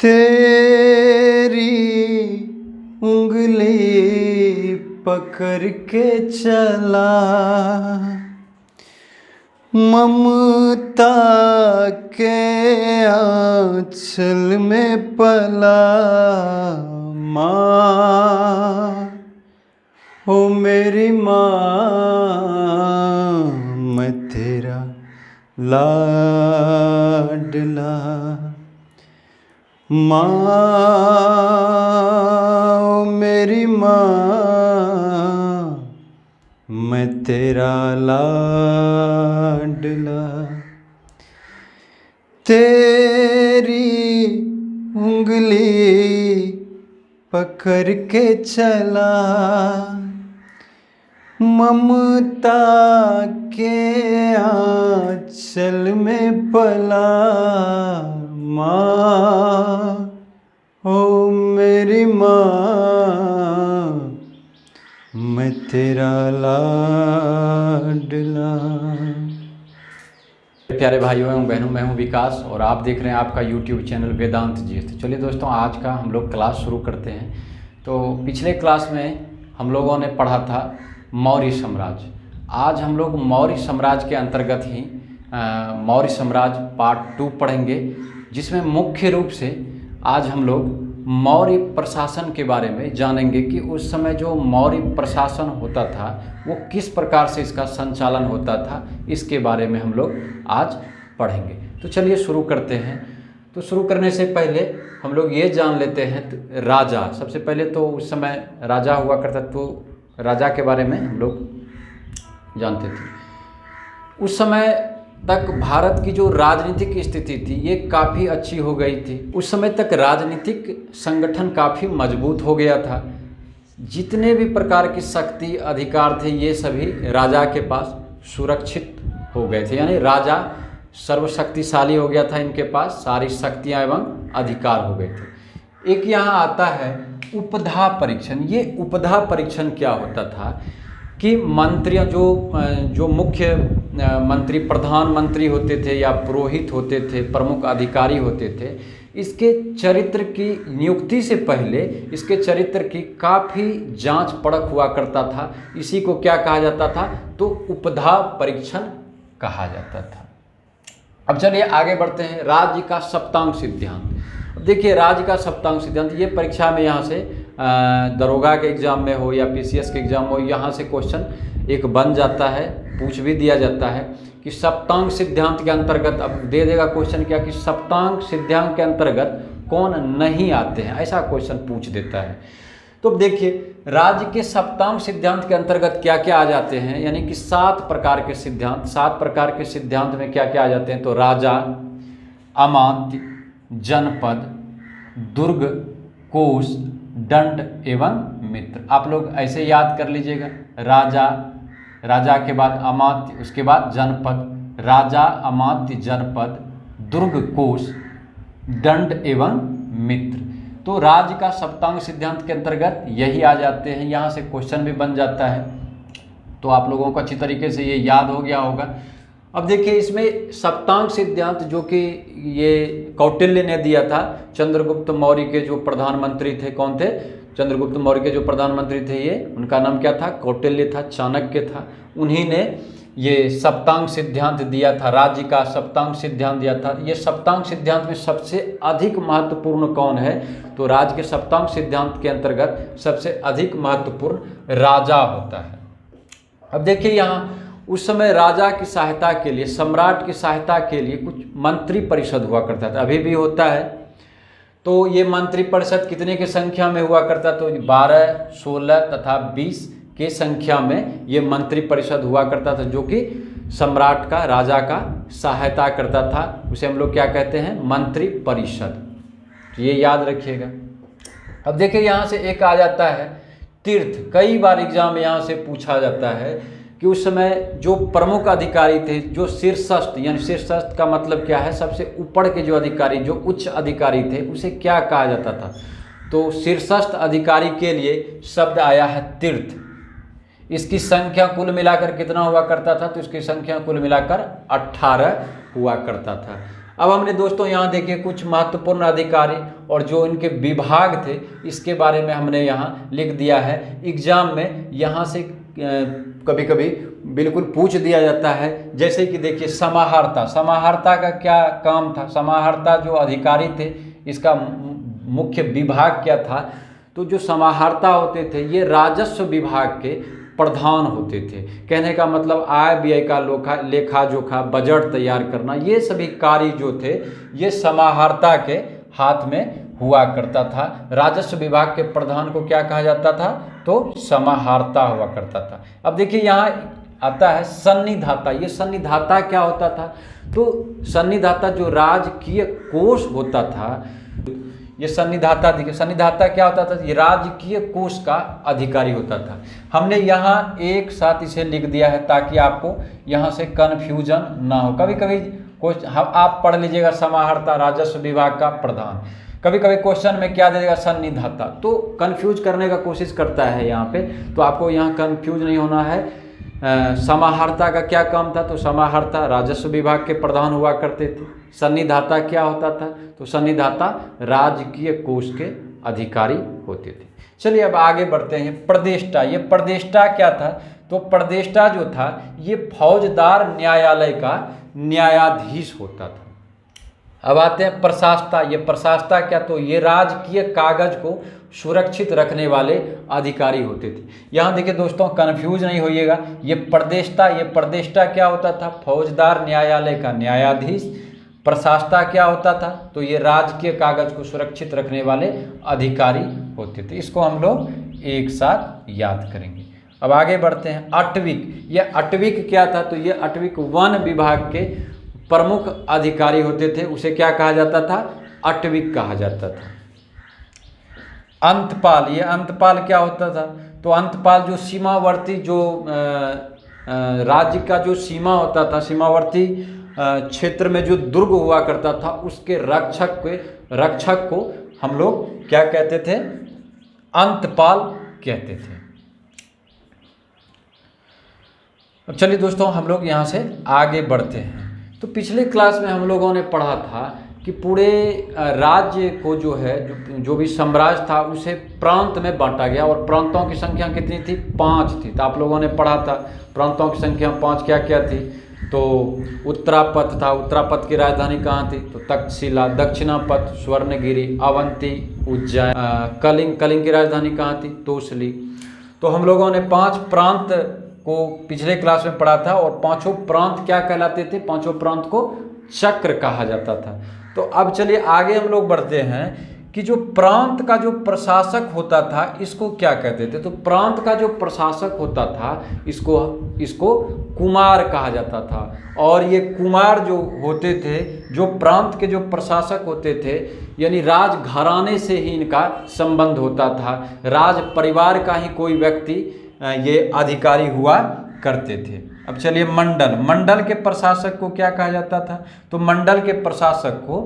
तेरी उंगली पकड़ के चला, ममता के आंचल में पला। माँ हो मेरी माँ, मैं तेरा लाडला। माँ ओ मेरी माँ, मैं तेरा लाडला। तेरी उंगली पकड़ के चला, ममता के आंचल में पला। माँ ओ मेरी माँ, मैं तेरा लाडला। प्यारे भाइयों एवं बहनों, मैं हूं विकास और आप देख रहे हैं आपका YouTube चैनल वेदांत जी। तो चलिए दोस्तों, आज का हम लोग क्लास शुरू करते हैं। तो पिछले क्लास में हम लोगों ने पढ़ा था मौर्य साम्राज्य। आज हम लोग मौर्य साम्राज्य के अंतर्गत ही मौर्य साम्राज्य पार्ट 2 पढ़ेंगे, जिसमें मुख्य रूप से आज हम लोग मौर्य प्रशासन के बारे में जानेंगे कि उस समय जो मौर्य प्रशासन होता था वो किस प्रकार से इसका संचालन होता था, इसके बारे में हम लोग आज पढ़ेंगे। तो चलिए शुरू करते हैं। तो शुरू करने से पहले हम लोग ये जान लेते हैं राजा। सबसे पहले तो उस समय राजा हुआ करता, तो राजा के बारे में हम लोग जानते थे। उस समय तक भारत की जो राजनीतिक स्थिति थी ये काफ़ी अच्छी हो गई थी। उस समय तक राजनीतिक संगठन काफ़ी मजबूत हो गया था। जितने भी प्रकार की शक्ति अधिकार थे ये सभी राजा के पास सुरक्षित हो गए थे, यानी राजा सर्वशक्तिशाली हो गया था। इनके पास सारी शक्तियाँ एवं अधिकार हो गए थे। एक यहाँ आता है उपधा परीक्षण। ये उपधा परीक्षण क्या होता था कि मंत्री जो मुख्य मंत्री, प्रधानमंत्री होते थे या पुरोहित होते थे, प्रमुख अधिकारी होते थे, इसके चरित्र की नियुक्ति से पहले इसके चरित्र की काफ़ी जांच परख हुआ करता था। इसी को क्या कहा जाता था? तो उपधा परीक्षण कहा जाता था। अब चलिए आगे बढ़ते हैं। राज्य का सप्तांग सिद्धांत। देखिए, राज्य का सप्तांग सिद्धांत ये परीक्षा में यहाँ से दरोगा के एग्ज़ाम में हो या PCS के एग्ज़ाम हो, यहाँ से क्वेश्चन एक बन जाता है, पूछ भी दिया जाता है कि सप्तांग सिद्धांत के अंतर्गत, अब दे देगा क्वेश्चन क्या कि सप्तांग सिद्धांत के अंतर्गत कौन नहीं आते हैं, ऐसा क्वेश्चन पूछ देता है। तो देखिए, राज्य के सप्तांग सिद्धांत के अंतर्गत क्या क्या आ जाते हैं, यानी कि 7 प्रकार के सिद्धांत। 7 प्रकार के सिद्धांत में क्या क्या आ जाते हैं? तो राजा, अमात्य, जनपद, दुर्ग, कोष, दंड एवं मित्र। आप लोग ऐसे याद कर लीजिएगा। राजा, राजा के बाद अमात्य, उसके बाद जनपद, राजा, अमात्य, जनपद, दुर्ग, कोष, दंड एवं मित्र। तो राज्य का सप्तांग सिद्धांत के अंतर्गत यही आ जाते हैं। यहाँ से क्वेश्चन भी बन जाता है, तो आप लोगों को अच्छी तरीके से ये याद हो गया होगा। अब देखिए, इसमें सप्तांग सिद्धांत जो कि ये कौटिल्य ने दिया था। चंद्रगुप्त मौर्य के जो प्रधानमंत्री थे, कौन थे? चंद्रगुप्त मौर्य के जो प्रधानमंत्री थे ये, उनका नाम क्या था? कौटिल्य था, चाणक्य था। उन्हीं ने ये सप्तांग सिद्धांत दिया था, राज्य का सप्तांग सिद्धांत दिया था। ये सप्तांग सिद्धांत में सबसे अधिक महत्वपूर्ण कौन है? तो राज्य के सप्तांग सिद्धांत के अंतर्गत सबसे अधिक महत्वपूर्ण राजा होता है। अब देखिए, यहाँ उस समय राजा की सहायता के लिए, सम्राट की सहायता के लिए कुछ मंत्री परिषद हुआ करता था, अभी भी होता है। तो ये मंत्री परिषद कितने की संख्या में हुआ करता? तो 12, 16 तथा 20 के संख्या में ये मंत्री परिषद हुआ करता था, जो कि सम्राट का, राजा का सहायता करता था। उसे हम लोग क्या कहते हैं? मंत्री परिषद। ये याद रखिएगा। अब देखिए, यहाँ से एक आ जाता है तीर्थ। कई बार एग्जाम में यहाँ से पूछा जाता है कि उस समय जो प्रमुख अधिकारी थे, जो शीर्षस्थ, यानी शीर्षस्थ का मतलब क्या है? सबसे ऊपर के जो अधिकारी, जो उच्च अधिकारी थे, उसे क्या कहा जाता था? तो शीर्षस्थ अधिकारी के लिए शब्द आया है तीर्थ। इसकी संख्या कुल मिलाकर कितना हुआ करता था? तो इसकी संख्या कुल मिलाकर 18 हुआ करता था। अब हमने दोस्तों यहाँ देखिए कुछ महत्वपूर्ण अधिकारी और जो इनके विभाग थे इसके बारे में हमने यहाँ लिख दिया है। एग्जाम में यहाँ से कभी कभी बिल्कुल पूछ दिया जाता है। जैसे कि देखिए समाहर्ता, समाहर्ता का क्या काम था, समाहर्ता जो अधिकारी थे इसका मुख्य विभाग क्या था। तो जो समाहर्ता होते थे ये राजस्व विभाग के प्रधान होते थे। कहने का मतलब आय व्यय का लेखा जोखा, बजट तैयार करना, ये सभी कार्य जो थे ये समाहर्ता के हाथ में हुआ करता था। राजस्व विभाग के प्रधान को क्या कहा जाता था, तो समाहर्ता हुआ करता था। अब देखिए यहाँ आता है सन्निधाता। ये सन्निधाता क्या होता था, तो सन्निधाता जो राजकीय कोष होता था, ये सन्निधाता देखिए, सन्निधाता क्या होता था, ये राजकीय कोष का अधिकारी होता था। हमने यहाँ एक साथ इसे लिख दिया है ताकि आपको यहाँ से कन्फ्यूजन ना हो। कभी कभी आप पढ़ लीजिएगा समाहर्ता राजस्व विभाग का प्रधान, कभी कभी क्वेश्चन में क्या दे देगा सन्निधाता, तो कंफ्यूज करने का कोशिश करता है यहाँ पे। तो आपको यहाँ कंफ्यूज नहीं होना है। समाहर्ता का क्या काम था, तो समाहर्ता राजस्व विभाग के प्रधान हुआ करते थे। सन्निधाता क्या होता था, तो सन्निधाता राजकीय कोष के अधिकारी होते थे। चलिए अब आगे बढ़ते हैं। प्रदेष्टा, ये प्रदेष्टा क्या था, तो प्रदेष्टा जो था ये फौजदार न्यायालय का न्यायाधीश होता था। अब आते हैं प्रशासता। ये प्रशासता क्या, तो ये राजकीय कागज को सुरक्षित रखने वाले अधिकारी होते थे। यहाँ देखिए दोस्तों कंफ्यूज नहीं होइएगा, ये प्रदेष्टा क्या होता था, फौजदार न्यायालय का न्यायाधीश। प्रशासता क्या होता था, तो ये राजकीय कागज को सुरक्षित रखने वाले अधिकारी होते थे। इसको हम लोग एक साथ याद करेंगे। अब आगे बढ़ते हैं। अटविक, ये अटविक क्या था, तो ये अटविक वन विभाग के प्रमुख अधिकारी होते थे, उसे क्या कहा जाता था, अटविक कहा जाता था। अंतपाल, ये अंतपाल क्या होता था, तो अंतपाल जो सीमावर्ती जो राज्य का जो सीमा होता था, सीमावर्ती क्षेत्र में जो दुर्ग हुआ करता था उसके रक्षक को हम लोग क्या कहते थे, अंतपाल कहते थे। अब चलिए दोस्तों हम लोग यहाँ से आगे बढ़ते हैं। तो पिछले क्लास में हम लोगों ने पढ़ा था कि पूरे राज्य को जो है जो भी साम्राज्य था उसे प्रांत में बांटा गया और प्रांतों की संख्या कितनी थी, 5 थी। तो आप लोगों ने पढ़ा था प्रांतों की संख्या 5 क्या क्या थी, तो उत्तरापथ था, उत्तरापथ की राजधानी कहाँ थी, तो तक्षशिला। दक्षिणापथ स्वर्णगिरी, अवंती, उज्जैन। कलिंग की राजधानी कहाँ थी, तोसली। तो हम लोगों ने 5 प्रांत को पिछले क्लास में पढ़ा था और 5 प्रांत क्या कहलाते थे, 5 प्रांत को चक्र कहा जाता था। तो अब चलिए आगे हम लोग बढ़ते हैं कि जो प्रांत का जो प्रशासक होता था इसको क्या कहते थे, तो प्रांत का जो प्रशासक होता था इसको कुमार कहा जाता था। और ये कुमार जो होते थे, जो प्रांत के जो प्रशासक होते थे, यानी राजघराने से ही इनका संबंध होता था, राज परिवार का ही कोई व्यक्ति ये अधिकारी हुआ करते थे। अब चलिए मंडल के प्रशासक को क्या कहा जाता था, तो मंडल के प्रशासक को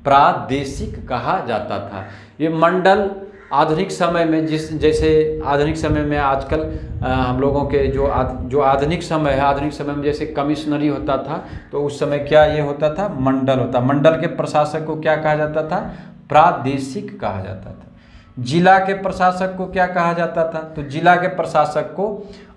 प्रादेशिक कहा जाता था। ये मंडल आधुनिक समय में जैसे आधुनिक समय में आजकल हम लोगों के जो आधुनिक समय है, आधुनिक समय में जैसे कमिश्नरी होता था, तो उस समय क्या ये होता था, मंडल होता। मंडल के प्रशासक को क्या कहा जाता था, प्रादेशिक कहा जाता था। जिला के प्रशासक को क्या कहा जाता था, तो जिला के प्रशासक को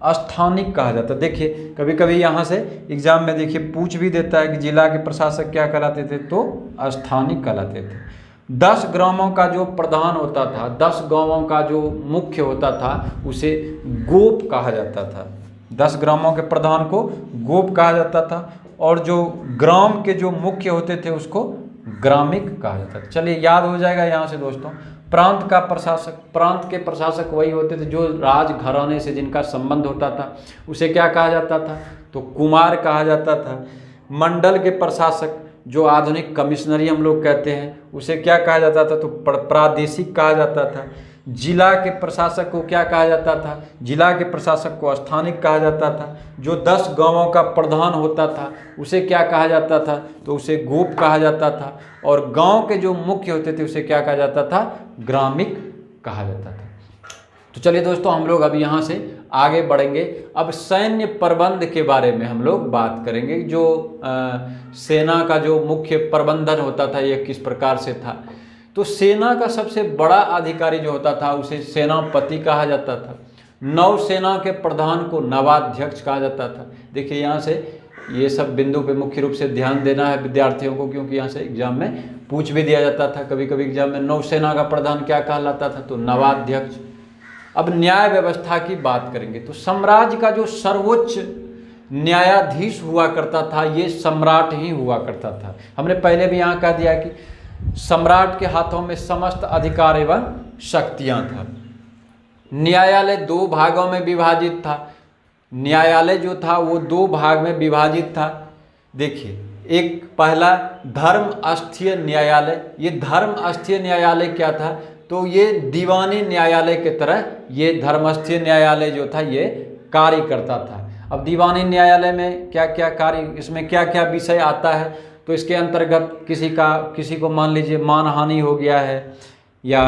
स्थानिक कहा जाता। देखिए कभी कभी यहाँ से एग्जाम में देखिए पूछ भी देता है कि जिला के प्रशासक क्या कहलाते थे, तो स्थानिक कहलाते थे। 10 ग्रामों का जो प्रधान होता था, 10 गांवों का जो मुख्य होता था उसे गोप कहा जाता था। 10 ग्रामों के प्रधान को गोप कहा जाता था और जो ग्राम के जो मुख्य होते थे उसको ग्रामिक कहा जाता था। चलिए याद हो जाएगा यहाँ से दोस्तों। प्रांत के प्रशासक वही होते थे जो राजघराने से जिनका संबंध होता था, उसे क्या कहा जाता था, तो कुमार कहा जाता था। मंडल के प्रशासक जो आधुनिक कमिश्नरी हम लोग कहते हैं उसे क्या कहा जाता था, तो प्रादेशिक कहा जाता था। जिला के प्रशासक को क्या कहा जाता था, जिला के प्रशासक को स्थानिक कहा जाता था। जो 10 गांवों का प्रधान होता था उसे क्या कहा जाता था, तो उसे गोप कहा जाता था। और गांव के जो मुख्य होते थे उसे क्या कहा जाता था, ग्रामिक कहा जाता था। तो चलिए दोस्तों हम लोग अभी यहाँ से आगे बढ़ेंगे। अब सैन्य प्रबंध के बारे में हम लोग बात करेंगे। जो सेना का जो मुख्य प्रबंधन होता था ये किस प्रकार से था। तो सेना का सबसे बड़ा अधिकारी जो होता था उसे सेनापति कहा जाता था। नौसेना के प्रधान को नवाध्यक्ष कहा जाता था। देखिए यहाँ से ये सब बिंदु पे मुख्य रूप से ध्यान देना है विद्यार्थियों को, क्योंकि यहाँ से एग्जाम में पूछ भी दिया जाता था कभी कभी एग्जाम में। नौसेना का प्रधान क्या कहलाता था, तो नवाध्यक्ष। अब न्याय व्यवस्था की बात करेंगे तो साम्राज्य का जो सर्वोच्च न्यायाधीश हुआ करता था ये सम्राट ही हुआ करता था। हमने पहले भी यहाँ कह दिया कि सम्राट के हाथों में समस्त अधिकार एवं शक्तियाँ था। न्यायालय 2 भागों में विभाजित था। न्यायालय जो था वो 2 भाग में विभाजित था। देखिए, एक पहला धर्मस्थीय न्यायालय। ये धर्मस्थीय न्यायालय क्या था, तो ये दीवानी न्यायालय के तरह ये धर्मस्थीय न्यायालय जो था ये कार्य करता था। अब दीवानी न्यायालय में क्या क्या कार्य, इसमें क्या क्या विषय आता है, तो इसके अंतर्गत किसी को मान लीजिए मानहानि हो गया है या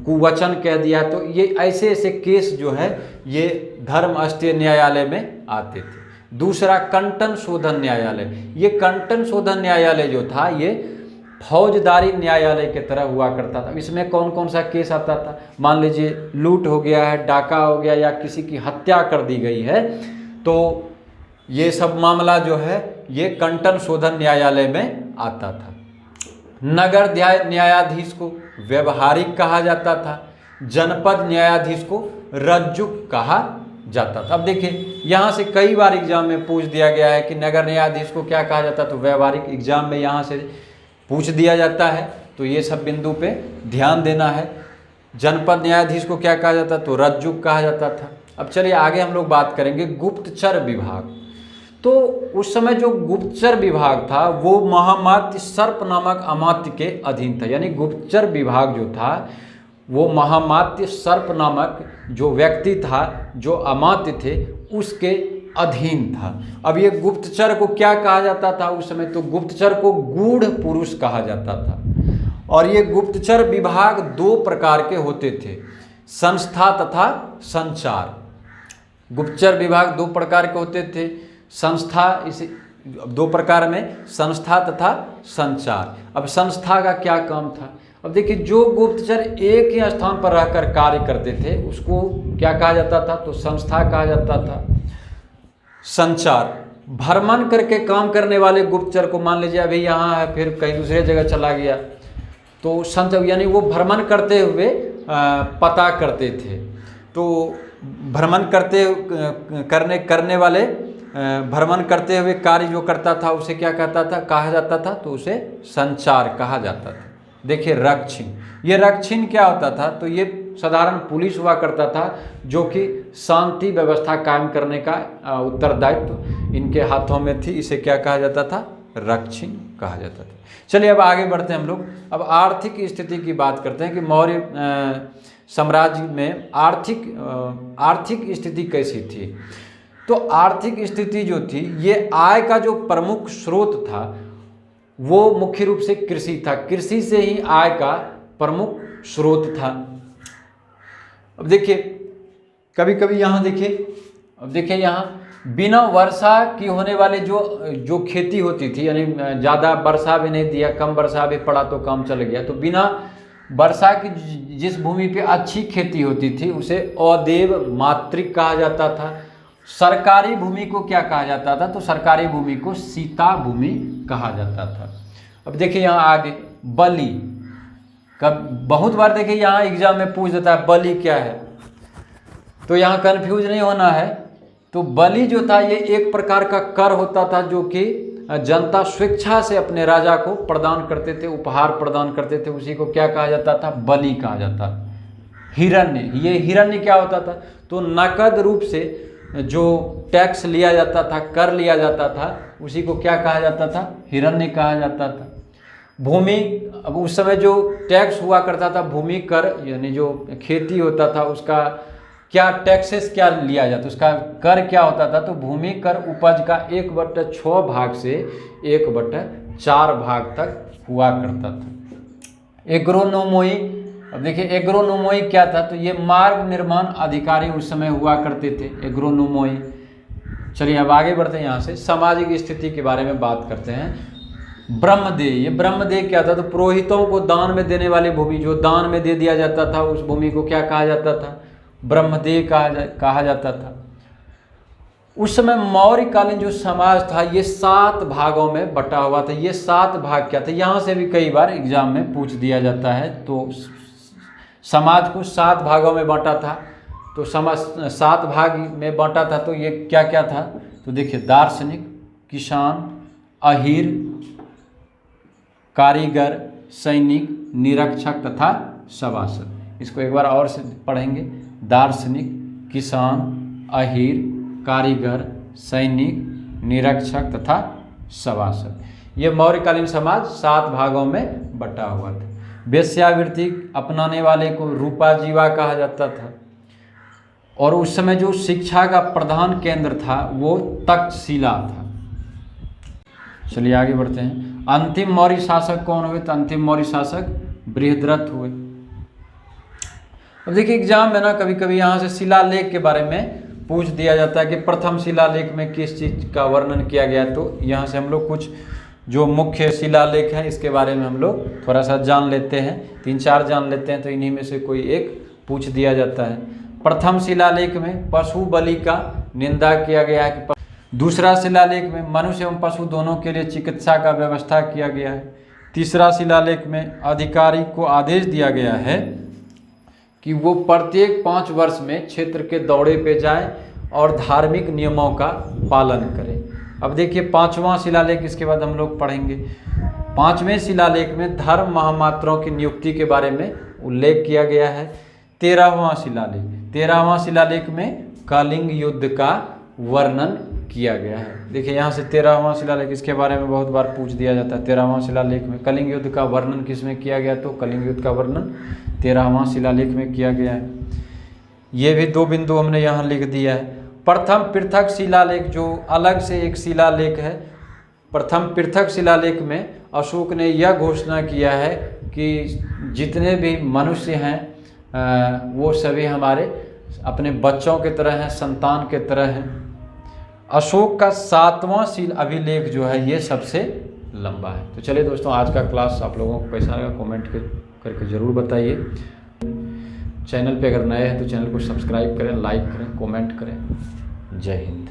कुवचन कह दिया, तो ये ऐसे ऐसे केस जो है ये धर्मस्थीय न्यायालय में आते थे। दूसरा कंटन शोधन न्यायालय। ये कंटन शोधन न्यायालय जो था ये फौजदारी न्यायालय के तरह हुआ करता था। इसमें कौन कौन सा केस आता था, मान लीजिए लूट हो गया है, डाका हो गया या किसी की हत्या कर दी गई है, तो ये सब मामला जो है ये कंटन शोधन न्यायालय में आता था। नगर न्यायाधीश को व्यवहारिक कहा जाता था। जनपद न्यायाधीश को रज्जुक कहा जाता था। अब देखिए यहाँ से कई बार एग्जाम में पूछ दिया गया है कि नगर न्यायाधीश को क्या कहा जाता, तो व्यवहारिक एग्जाम में यहाँ से पूछ दिया जाता है, तो ये सब बिंदु पे ध्यान देना है। जनपद न्यायाधीश को क्या कहा जाता, तो रज्जुक कहा जाता था। अब चलिए आगे हम लोग बात करेंगे गुप्तचर विभाग। तो उस समय जो गुप्तचर विभाग था वो महामात्य सर्प नामक अमात्य के अधीन था। यानी गुप्तचर विभाग जो था वो महामात्य सर्प नामक जो व्यक्ति था, जो अमात्य थे, उसके अधीन था। अब ये गुप्तचर को क्या कहा जाता था उस समय, तो गुप्तचर को गूढ़ पुरुष कहा जाता था। और ये गुप्तचर विभाग 2 प्रकार के होते थे, संस्था तथा संचार। गुप्तचर विभाग 2 प्रकार के होते थे, संस्था, इसे 2 प्रकार में संस्था तथा संचार। अब संस्था का क्या काम था, अब देखिए जो गुप्तचर एक ही स्थान पर रहकर कार्य करते थे उसको क्या कहा जाता था, तो संस्था कहा जाता था। संचार, भ्रमण करके काम करने वाले गुप्तचर को, मान लीजिए अभी यहाँ है फिर कहीं दूसरे जगह चला गया, तो संचार यानी वो भ्रमण करते हुए पता करते थे। तो भ्रमण करने वाले भ्रमण करते हुए कार्य जो करता था उसे क्या कहा जाता था, तो उसे संचार कहा जाता था। देखिए रक्षिण, ये रक्षिण क्या होता था, तो ये साधारण पुलिस हुआ करता था जो कि शांति व्यवस्था कायम करने का उत्तरदायित्व इनके हाथों में थी। इसे क्या कहा जाता था, रक्षिण कहा जाता था। चलिए अब आगे बढ़ते हैं हम लोग। अब आर्थिक स्थिति की बात करते हैं कि मौर्य साम्राज्य में आर्थिक स्थिति कैसी थी। तो आर्थिक स्थिति जो थी ये आय का जो प्रमुख स्रोत था वो मुख्य रूप से कृषि था। कृषि से ही आय का प्रमुख स्रोत था। अब देखिए कभी कभी यहाँ देखिए यहाँ बिना वर्षा की होने वाले जो खेती होती थी, यानी ज़्यादा वर्षा भी नहीं दिया, कम वर्षा भी पड़ा तो काम चल गया, तो बिना वर्षा की जिस भूमि पे अच्छी खेती होती थी उसे अदेव मातृक कहा जाता था। सरकारी भूमि को क्या कहा जाता था, तो सरकारी भूमि को सीता भूमि कहा जाता था। अब देखिए यहाँ आगे बलि, कब बहुत बार देखिए यहाँ एग्जाम में पूछ देता है बलि क्या है, तो यहाँ कंफ्यूज नहीं होना है। तो बलि जो था ये एक प्रकार का कर होता था जो कि जनता स्वेच्छा से अपने राजा को प्रदान करते थे, उपहार प्रदान करते थे, उसी को क्या कहा जाता था, बलि कहा जाता था। हिरण्य, ये हिरण्य क्या होता था, तो नकद रूप से जो टैक्स लिया जाता था, कर लिया जाता था, उसी को क्या कहा जाता था, हिरण्य कहा जाता था। भूमि, अब उस समय जो टैक्स हुआ करता था भूमि कर, यानी जो खेती होता था उसका क्या टैक्सेस क्या लिया जाता, उसका कर क्या होता था, तो भूमि कर उपज का 1/6 भाग से 1/4 भाग तक हुआ करता था। एग्रोनोमी अब देखिए एग्रोनोमोई क्या था, तो ये मार्ग निर्माण अधिकारी उस समय हुआ करते थे, एग्रोनोमोई। चलिए अब आगे बढ़ते हैं, यहाँ से सामाजिक स्थिति के बारे में बात करते हैं। ब्रह्मदेय, ये ब्रह्मदेय क्या था, तो पुरोहितों को दान में देने वाली भूमि, जो दान में दे दिया जाता था उस भूमि को क्या कहा जाता था, ब्रह्मदेय कहा जाता था। उस समय मौर्यकालीन जो समाज था ये 7 भागों में बटा हुआ था। ये 7 भाग क्या थे, यहाँ से भी कई बार एग्जाम में पूछ दिया जाता है। तो समाज को 7 भागों में बांटा था, तो समाज 7 भाग में बांटा था। तो ये क्या क्या था, तो देखिए दार्शनिक, किसान, अहीर, कारीगर, सैनिक, निरीक्षक तथा सभासद। इसको एक बार और से पढ़ेंगे, दार्शनिक, किसान, अहीर, कारीगर, सैनिक, निरीक्षक तथा सभासद। ये मौर्यकालीन समाज 7 भागों में बटा हुआ था। वेश्यावृत्ति अपनाने वाले को रूपा जीवा कहा जाता था। और उस समय जो शिक्षा का प्रधान केंद्र था वो तक्षशिला था। चलिए आगे बढ़ते हैं। अंतिम मौर्य शासक कौन हुए, तो अंतिम मौर्य शासक बृहद्रथ हुए। अब देखिए एग्जाम में ना कभी कभी यहाँ से शिलालेख के बारे में पूछ दिया जाता है कि प्रथम शिलालेख में किस चीज़ का वर्णन किया गया। तो यहाँ से हम लोग कुछ जो मुख्य शिलालेख हैं इसके बारे में हम लोग थोड़ा सा जान लेते हैं, 3-4 जान लेते हैं, तो इन्हीं में से कोई एक पूछ दिया जाता है। प्रथम शिलालेख में पशु बलि का निंदा किया गया है। दूसरा शिलालेख में मनुष्य एवं पशु दोनों के लिए चिकित्सा का व्यवस्था किया गया है। तीसरा शिलालेख में अधिकारी को आदेश दिया गया है कि वो प्रत्येक 5 वर्ष में क्षेत्र के दौरे पे जाएं और धार्मिक नियमों का पालन करें। अब देखिए 5वां शिलालेख, इसके बाद हम लोग पढ़ेंगे। 5वें शिलालेख में धर्म महामात्रों की नियुक्ति के बारे में उल्लेख किया गया है। 13वां शिलालेख में कलिंग युद्ध का वर्णन किया गया है। देखिए यहाँ से 13वां शिलालेख, इसके बारे में बहुत बार पूछ दिया जाता है। 13वां शिलालेख में कलिंग युद्ध का वर्णन किसमें किया गया, तो कलिंग युद्ध का वर्णन 13वां शिलालेख में किया गया है। ये भी 2 बिंदु हमने यहाँ लिख दिया है। प्रथम पृथक शिलालेख, जो अलग से एक शिलालेख है, प्रथम पृथक शिलालेख में अशोक ने यह घोषणा किया है कि जितने भी मनुष्य हैं वो सभी हमारे अपने बच्चों के तरह हैं, संतान के तरह हैं। अशोक का 7वां शिल अभिलेख जो है ये सबसे लंबा है। तो चलिए दोस्तों, आज का क्लास आप लोगों को कैसा लगा कमेंट करके ज़रूर बताइए। चैनल पे अगर नए हैं तो चैनल को सब्सक्राइब करें, लाइक करें, कमेंट करें। जय हिंद।